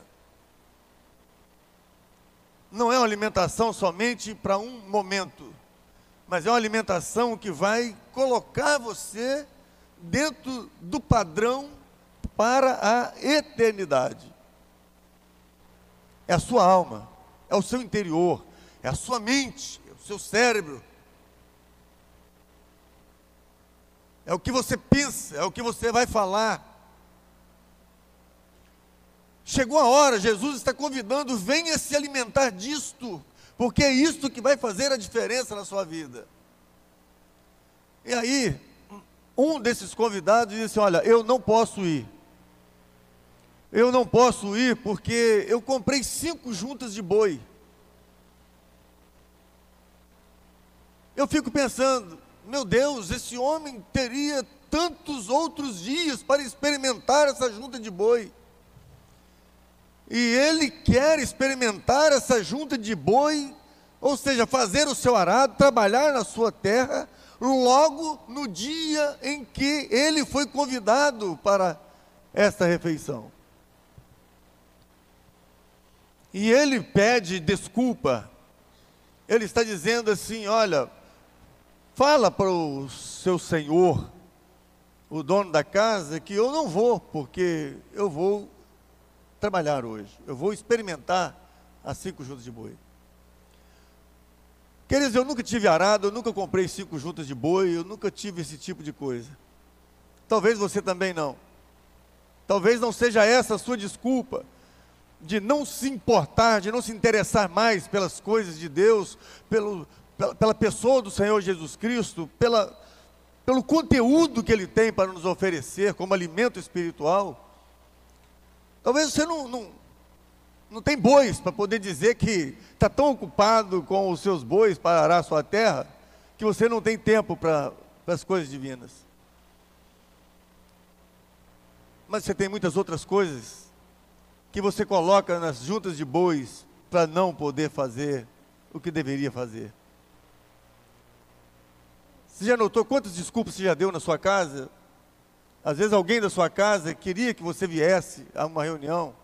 Não é uma alimentação somente para um momento, mas é uma alimentação que vai colocar você dentro do padrão para a eternidade. É a sua alma, é o seu interior, é a sua mente, é o seu cérebro. É o que você pensa, é o que você vai falar. Chegou a hora, Jesus está convidando, venha se alimentar disto, porque é isto que vai fazer a diferença na sua vida. E aí, um desses convidados disse: olha, eu não posso ir. Eu não posso ir porque eu comprei 5 juntas de boi. Eu fico pensando, meu Deus, esse homem teria tantos outros dias para experimentar essa junta de boi. E ele quer experimentar essa junta de boi, ou seja, fazer o seu arado, trabalhar na sua terra, logo no dia em que ele foi convidado para esta refeição. E ele pede desculpa. Ele está dizendo assim: olha, fala para o seu senhor, o dono da casa, que eu não vou, porque eu vou trabalhar hoje. Eu vou experimentar as 5 juntas de boi. Queridos, eu nunca tive arado, eu nunca comprei 5 juntas de boi, eu nunca tive esse tipo de coisa. Talvez você também não. Talvez não seja essa a sua desculpa de não se importar, de não se interessar mais pelas coisas de Deus, pela pessoa do Senhor Jesus Cristo, pelo conteúdo que Ele tem para nos oferecer como alimento espiritual. Talvez você não tem bois para poder dizer que está tão ocupado com os seus bois para arar a sua terra, que você não tem tempo para as coisas divinas. Mas você tem muitas outras coisas que você coloca nas juntas de bois para não poder fazer o que deveria fazer. Você já notou quantas desculpas você já deu na sua casa? Às vezes alguém da sua casa queria que você viesse a uma reunião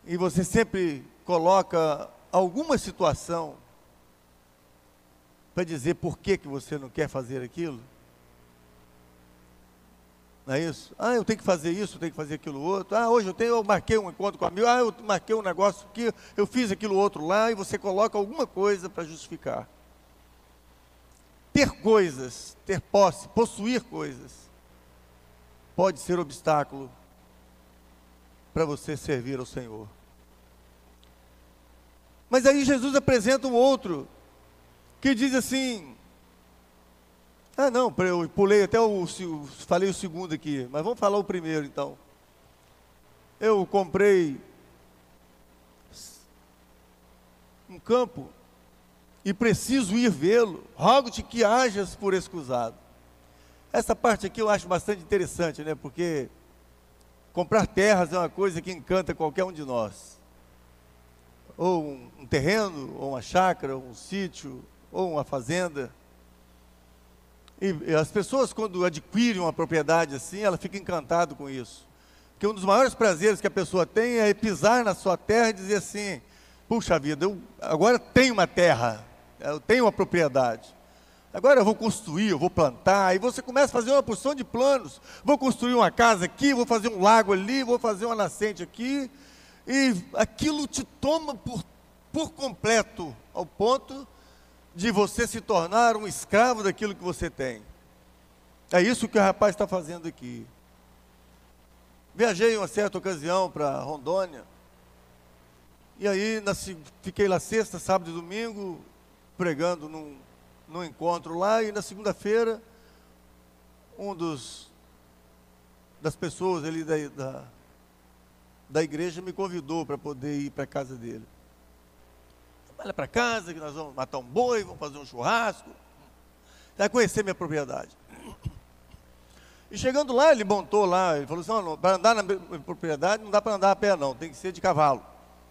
e você sempre coloca alguma situação para dizer por que você não quer fazer aquilo. Não é isso? Ah, eu tenho que fazer isso, eu tenho que fazer aquilo outro. Ah, hoje eu marquei um encontro com amigo. Ah, eu marquei um negócio aqui, eu fiz aquilo outro lá, e você coloca alguma coisa para justificar. Ter coisas, ter posse, possuir coisas, pode ser obstáculo para você servir ao Senhor. Mas aí Jesus apresenta um outro, que diz assim: ah não, eu pulei até falei o segundo aqui, mas vamos falar o primeiro então. Eu comprei um campo e preciso ir vê-lo, rogo-te que hajas por escusado. Essa parte aqui eu acho bastante interessante, né? Porque comprar terras é uma coisa que encanta qualquer um de nós. Ou um terreno, ou uma chácara, ou um sítio, ou uma fazenda. E as pessoas, quando adquirem uma propriedade assim, ela fica encantada com isso. Porque um dos maiores prazeres que a pessoa tem é pisar na sua terra e dizer assim: puxa vida, eu agora tenho uma terra, eu tenho uma propriedade. Agora eu vou construir, eu vou plantar, e você começa a fazer uma porção de planos. Vou construir uma casa aqui, vou fazer um lago ali, vou fazer uma nascente aqui, e aquilo te toma por completo, ao ponto de você se tornar um escravo daquilo que você tem. É isso que o rapaz está fazendo aqui. Viajei uma certa ocasião para Rondônia, e aí fiquei lá sexta, sábado e domingo, pregando num encontro lá, e na segunda-feira, das pessoas ali da igreja me convidou para poder ir para a casa dele. Olha para casa, que nós vamos matar um boi, vamos fazer um churrasco, vai conhecer minha propriedade. E chegando lá, ele montou lá, ele falou assim: para andar na minha propriedade não dá para andar a pé não, tem que ser de cavalo.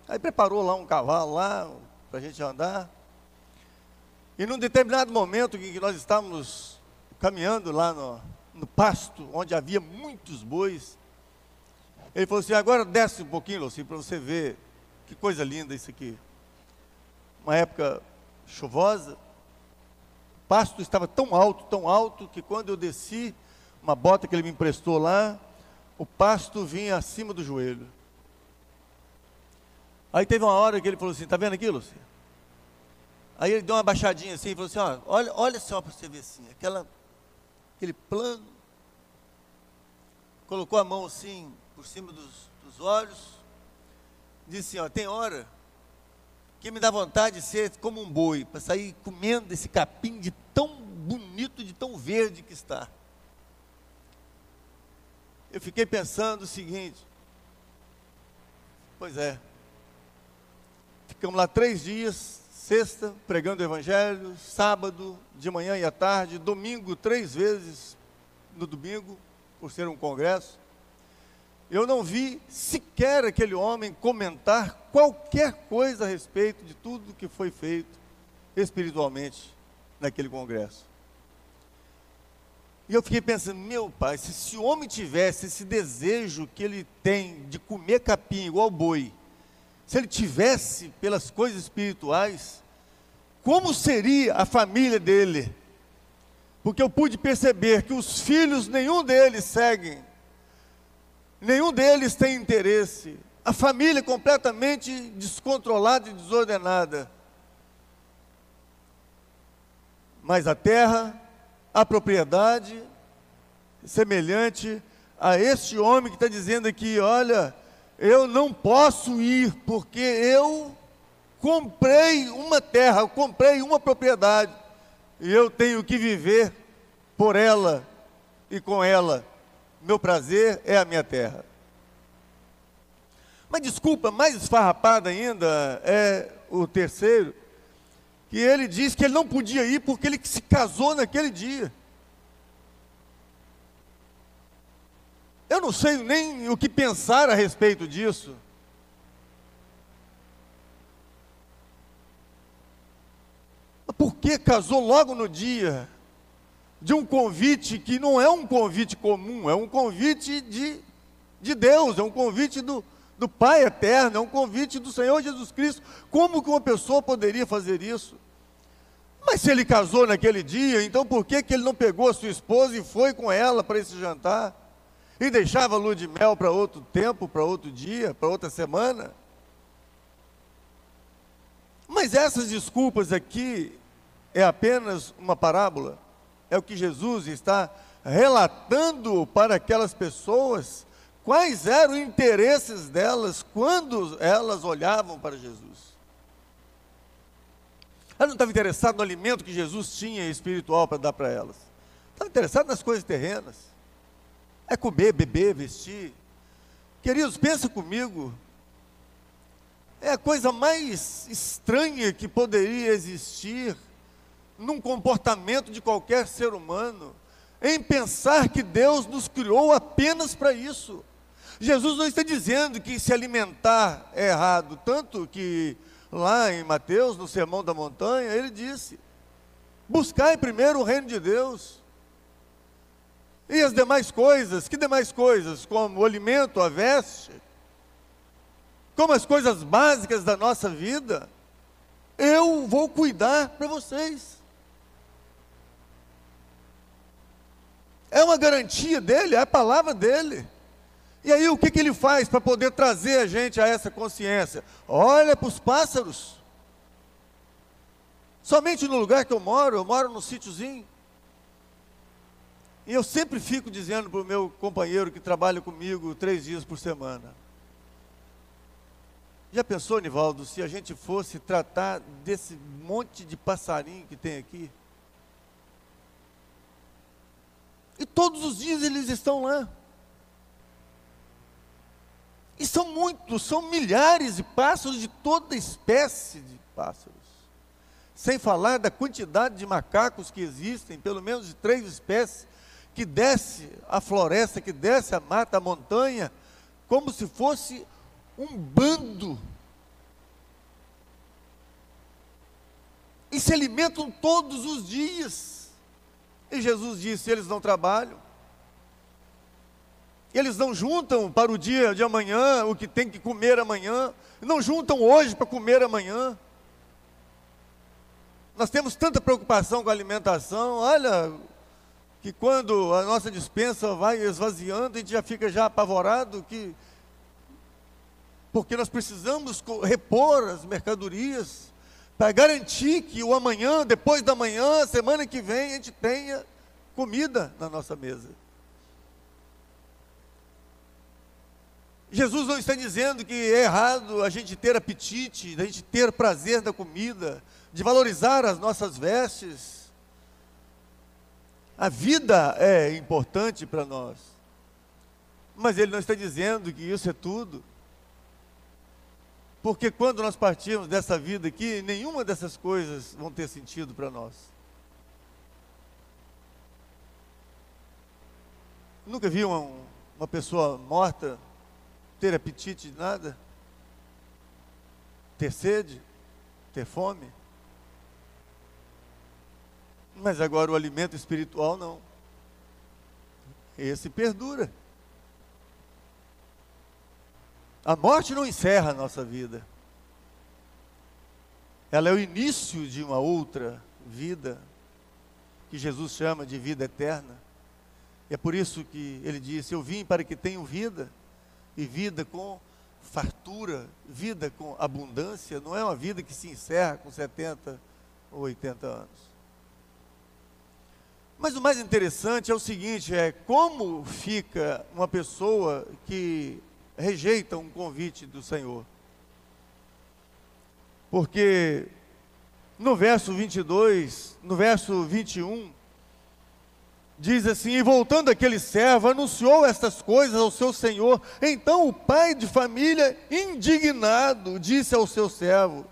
Aí preparou lá um cavalo lá, para a gente andar. E num determinado momento em que nós estávamos caminhando lá no pasto, onde havia muitos bois, ele falou assim: agora desce um pouquinho, assim, para você ver que coisa linda isso aqui. Uma época chuvosa, o pasto estava tão alto, que quando eu desci, uma bota que ele me emprestou lá, o pasto vinha acima do joelho. Aí teve uma hora que ele falou assim, está vendo aqui, Lúcia? Aí ele deu uma baixadinha assim e falou assim, olha só para você ver assim, aquele plano. Colocou a mão assim por cima dos olhos. Disse assim, tem hora que me dá vontade de ser como um boi, para sair comendo esse capim de tão bonito, de tão verde que está. Eu fiquei pensando o seguinte, pois é, ficamos lá 3 dias, sexta, pregando o evangelho, sábado, de manhã e à tarde, domingo 3 vezes no domingo, por ser um congresso. Eu não vi sequer aquele homem comentar qualquer coisa a respeito de tudo que foi feito espiritualmente naquele congresso. E eu fiquei pensando, meu pai, se esse homem tivesse esse desejo que ele tem de comer capim igual boi, se ele tivesse pelas coisas espirituais, como seria a família dele? Porque eu pude perceber que os filhos, nenhum deles seguem, nenhum deles tem interesse. A família é completamente descontrolada e desordenada. Mas a terra, a propriedade, semelhante a este homem que está dizendo aqui, olha, eu não posso ir, porque eu comprei uma terra, eu comprei uma propriedade, e eu tenho que viver por ela e com ela. Meu prazer é a minha terra. Mas desculpa, mais esfarrapada ainda é o terceiro, que ele diz que ele não podia ir porque ele se casou naquele dia. Eu não sei nem o que pensar a respeito disso. Por que casou logo no dia de um convite que não é um convite comum, é um convite de Deus, é um convite do Pai eterno, é um convite do Senhor Jesus Cristo? Como que uma pessoa poderia fazer isso? Mas se ele casou naquele dia, então por que ele não pegou a sua esposa e foi com ela para esse jantar? E deixava a lua de mel para outro tempo, para outro dia, para outra semana? Mas essas desculpas aqui é apenas uma parábola. É o que Jesus está relatando para aquelas pessoas, quais eram os interesses delas quando elas olhavam para Jesus. Ela não estava interessada no alimento que Jesus tinha espiritual para dar para elas. Estava interessada nas coisas terrenas. É comer, beber, vestir. Queridos, pensa comigo. É a coisa mais estranha que poderia existir num comportamento de qualquer ser humano, em pensar que Deus nos criou apenas para isso. Jesus não está dizendo que se alimentar é errado, tanto que lá em Mateus, no Sermão da Montanha, ele disse, buscai primeiro o reino de Deus, e as demais coisas, que demais coisas? Como o alimento, a veste, como as coisas básicas da nossa vida, eu vou cuidar para vocês. É uma garantia dele, é a palavra dele. E aí o que ele faz para poder trazer a gente a essa consciência? Olha para os pássaros. Somente no lugar que eu moro num sítiozinho. E eu sempre fico dizendo para o meu companheiro que trabalha comigo 3 dias por semana. Já pensou, Nivaldo, se a gente fosse tratar desse monte de passarinho que tem aqui? E todos os dias eles estão lá. E são muitos, são milhares de pássaros, de toda espécie de pássaros. Sem falar da quantidade de macacos que existem, pelo menos de 3 espécies, que desce a floresta, que desce a mata, a montanha, como se fosse um bando. E se alimentam todos os dias. E Jesus disse, eles não trabalham. Eles não juntam para o dia de amanhã, o que tem que comer amanhã. Não juntam hoje para comer amanhã. Nós temos tanta preocupação com a alimentação. Olha, que quando a nossa despensa vai esvaziando, a gente já fica já apavorado, porque nós precisamos repor as mercadorias, para garantir que o amanhã, depois da manhã, semana que vem, a gente tenha comida na nossa mesa. Jesus não está dizendo que é errado a gente ter apetite, a gente ter prazer da comida, de valorizar as nossas vestes. A vida é importante para nós, mas Ele não está dizendo que isso é tudo. Porque quando nós partirmos dessa vida aqui, nenhuma dessas coisas vão ter sentido para nós. Nunca vi uma pessoa morta ter apetite de nada? Ter sede? Ter fome? Mas agora o alimento espiritual não. Esse perdura. A morte não encerra a nossa vida. Ela é o início de uma outra vida, que Jesus chama de vida eterna. É por isso que Ele disse: eu vim para que tenham vida, e vida com fartura, vida com abundância. Não é uma vida que se encerra com 70 ou 80 anos. Mas o mais interessante é o seguinte, como fica uma pessoa que rejeita um convite do Senhor. Porque no verso 22, no verso 21, diz assim: e voltando aquele servo, anunciou estas coisas ao seu senhor. Então o pai de família, indignado, disse ao seu servo: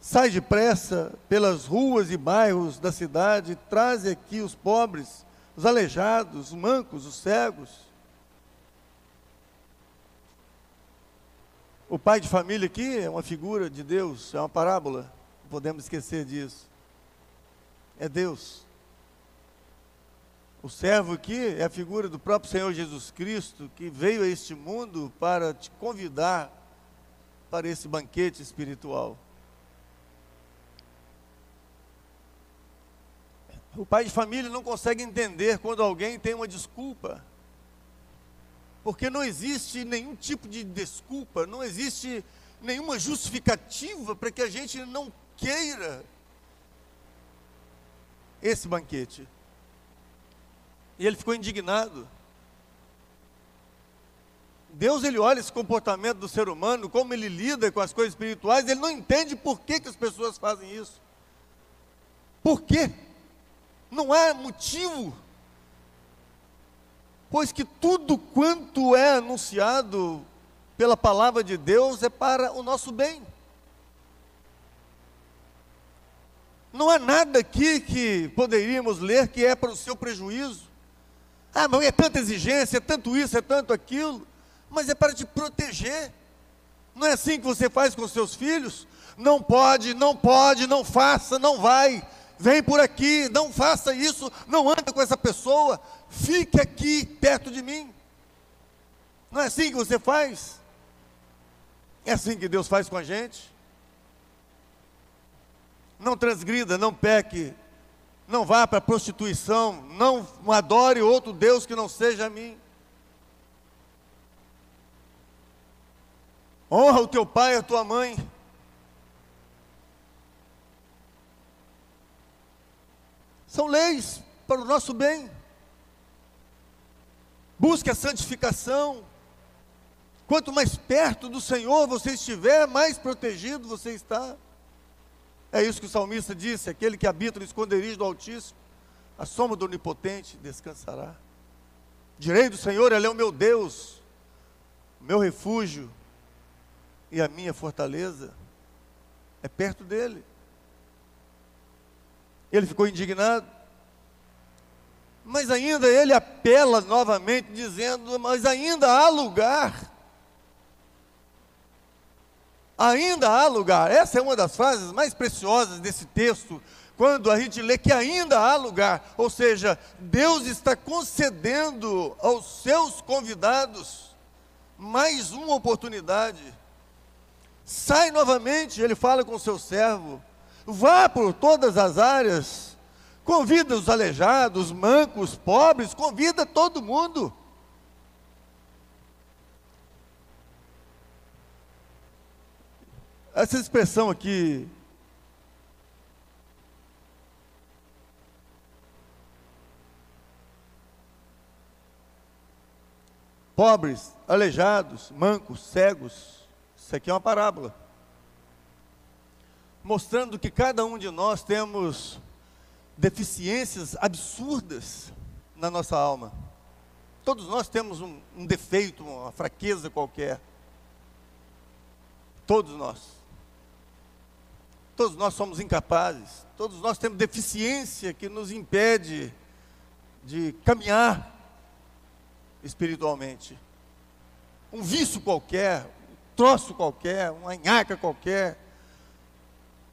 sai depressa pelas ruas e bairros da cidade, traze aqui os pobres, os aleijados, os mancos, os cegos. O pai de família aqui é uma figura de Deus, é uma parábola, não podemos esquecer disso. É Deus. O servo aqui é a figura do próprio Senhor Jesus Cristo, que veio a este mundo para te convidar para esse banquete espiritual. O pai de família não consegue entender quando alguém tem uma desculpa, porque não existe nenhum tipo de desculpa, não existe nenhuma justificativa para que a gente não queira esse banquete. E ele ficou indignado. Deus, ele olha esse comportamento do ser humano, como ele lida com as coisas espirituais, ele não entende por que as pessoas fazem isso. Por quê? Não há motivo. Pois que tudo quanto é anunciado pela palavra de Deus é para o nosso bem. Não há nada aqui que poderíamos ler que é para o seu prejuízo. Ah, mas é tanta exigência, é tanto isso, é tanto aquilo. Mas é para te proteger. Não é assim que você faz com seus filhos? Não pode, não pode, não faça, não vai. Vem por aqui, não faça isso, não anda com essa pessoa. Fique aqui perto de mim. Não é assim que você faz? É assim que Deus faz com a gente. Não transgrida, não peque, não vá para a prostituição, não adore outro Deus que não seja a mim. Honra o teu pai e a tua mãe. São leis para o nosso bem. Busque a santificação. Quanto mais perto do Senhor você estiver, mais protegido você está. É isso que o salmista disse: aquele que habita no esconderijo do Altíssimo, a sombra do Onipotente descansará. Direi do Senhor: Ele é o meu Deus, o meu refúgio e a minha fortaleza. É perto dele. Ele ficou indignado, mas ainda ele apela novamente, dizendo: mas ainda há lugar. Ainda há lugar. Essa é uma das frases mais preciosas desse texto, quando a gente lê que ainda há lugar. Ou seja, Deus está concedendo aos seus convidados mais uma oportunidade. Sai novamente, ele fala com o seu servo: vá por todas as áreas, Convida os aleijados, os mancos, os pobres, convida todo mundo. Essa expressão aqui, pobres, aleijados, mancos, cegos, isso aqui é uma parábola, mostrando que cada um de nós temos deficiências absurdas na nossa alma. Todos nós temos um defeito, uma fraqueza qualquer. Todos nós. Todos nós somos incapazes. Todos nós temos deficiência que nos impede de caminhar espiritualmente. Um vício qualquer, um troço qualquer, uma nhaca qualquer,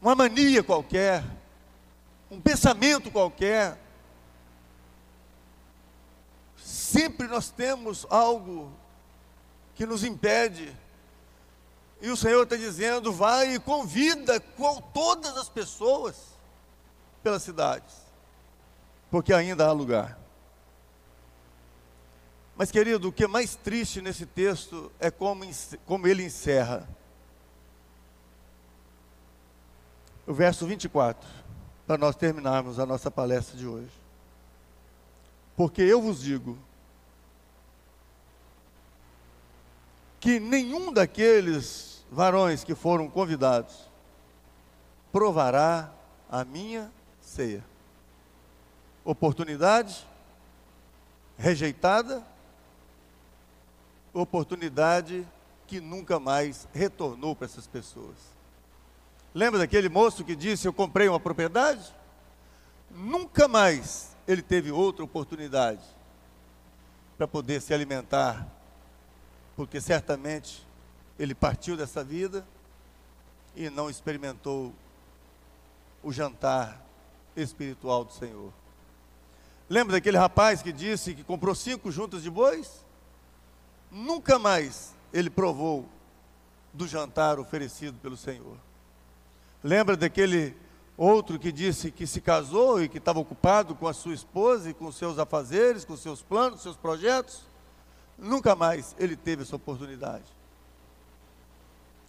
uma mania qualquer, um pensamento qualquer. Sempre nós temos algo que nos impede. E o Senhor está dizendo, vai e convida todas as pessoas pelas cidades, porque ainda há lugar. Mas, querido, o que é mais triste nesse texto é como ele encerra. O verso 24, para nós terminarmos a nossa palestra de hoje. Porque eu vos digo que nenhum daqueles varões que foram convidados provará a minha ceia. Oportunidade rejeitada, oportunidade que nunca mais retornou para essas pessoas. Lembra daquele moço que disse, eu comprei uma propriedade? Nunca mais ele teve outra oportunidade para poder se alimentar, porque certamente ele partiu dessa vida e não experimentou o jantar espiritual do Senhor. Lembra daquele rapaz que disse que comprou 5 juntas de bois? Nunca mais ele provou do jantar oferecido pelo Senhor. Lembra daquele outro que disse que se casou e que estava ocupado com a sua esposa e com seus afazeres, com seus planos, seus projetos? Nunca mais ele teve essa oportunidade.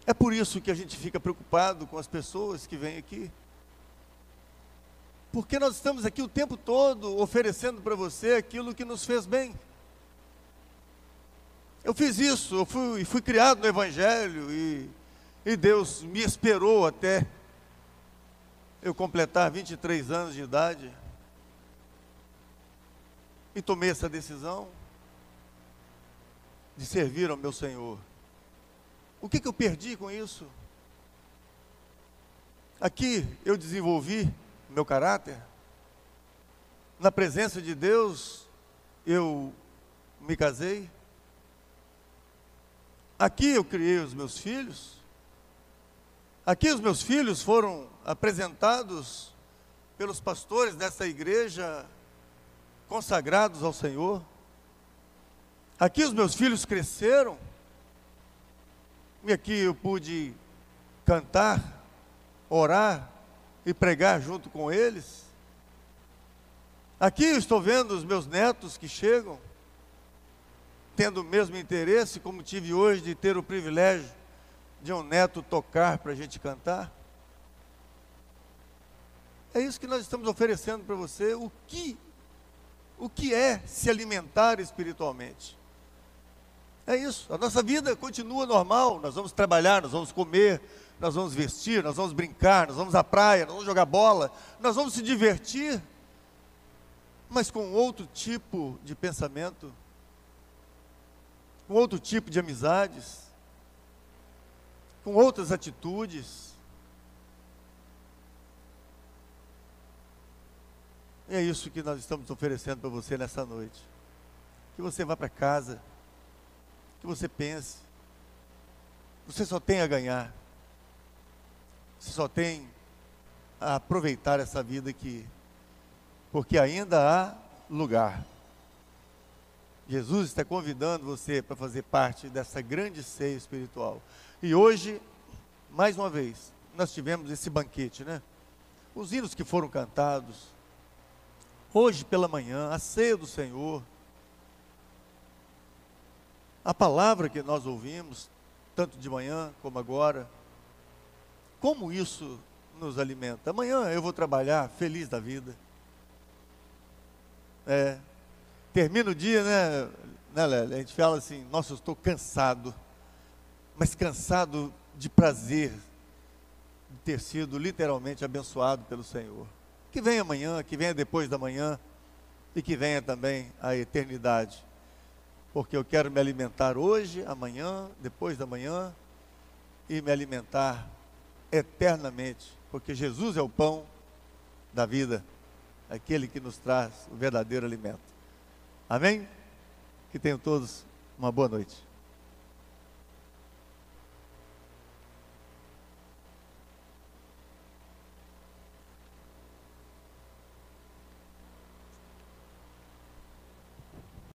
É por isso que a gente fica preocupado com as pessoas que vêm aqui. Porque nós estamos aqui o tempo todo oferecendo para você aquilo que nos fez bem. Eu fiz isso, eu fui criado no Evangelho e Deus me esperou até eu completar 23 anos de idade e tomei essa decisão de servir ao meu Senhor. O que eu perdi com isso? Aqui eu desenvolvi meu caráter. Na presença de Deus eu me casei. Aqui eu criei os meus filhos. Aqui os meus filhos foram apresentados pelos pastores dessa igreja, consagrados ao Senhor. Aqui os meus filhos cresceram. E aqui eu pude cantar, orar e pregar junto com eles. Aqui eu estou vendo os meus netos que chegam, tendo o mesmo interesse, como tive hoje de ter o privilégio de um neto tocar para a gente cantar. É isso que nós estamos oferecendo para você. O que é se alimentar espiritualmente? É isso, a nossa vida continua normal, nós vamos trabalhar, nós vamos comer, nós vamos vestir, nós vamos brincar, nós vamos à praia, nós vamos jogar bola, nós vamos se divertir, mas com outro tipo de pensamento, com outro tipo de amizades, com outras atitudes. E é isso que nós estamos oferecendo para você nessa noite. Que você vá para casa, que você pense, você só tem a ganhar, você só tem a aproveitar essa vida aqui, porque ainda há lugar. Jesus está convidando você para fazer parte dessa grande ceia espiritual. E hoje, mais uma vez, nós tivemos esse banquete, né? Os hinos que foram cantados, hoje pela manhã, a ceia do Senhor, a palavra que nós ouvimos, tanto de manhã como agora, como isso nos alimenta. Amanhã eu vou trabalhar feliz da vida. Termina o dia, né, Lélia? A gente fala assim, nossa, eu estou cansado, mas cansado de prazer, de ter sido literalmente abençoado pelo Senhor. Que venha amanhã, que venha depois da manhã, e que venha também a eternidade. Porque eu quero me alimentar hoje, amanhã, depois da manhã, e me alimentar eternamente, porque Jesus é o pão da vida, aquele que nos traz o verdadeiro alimento. Amém? Que tenham todos uma boa noite.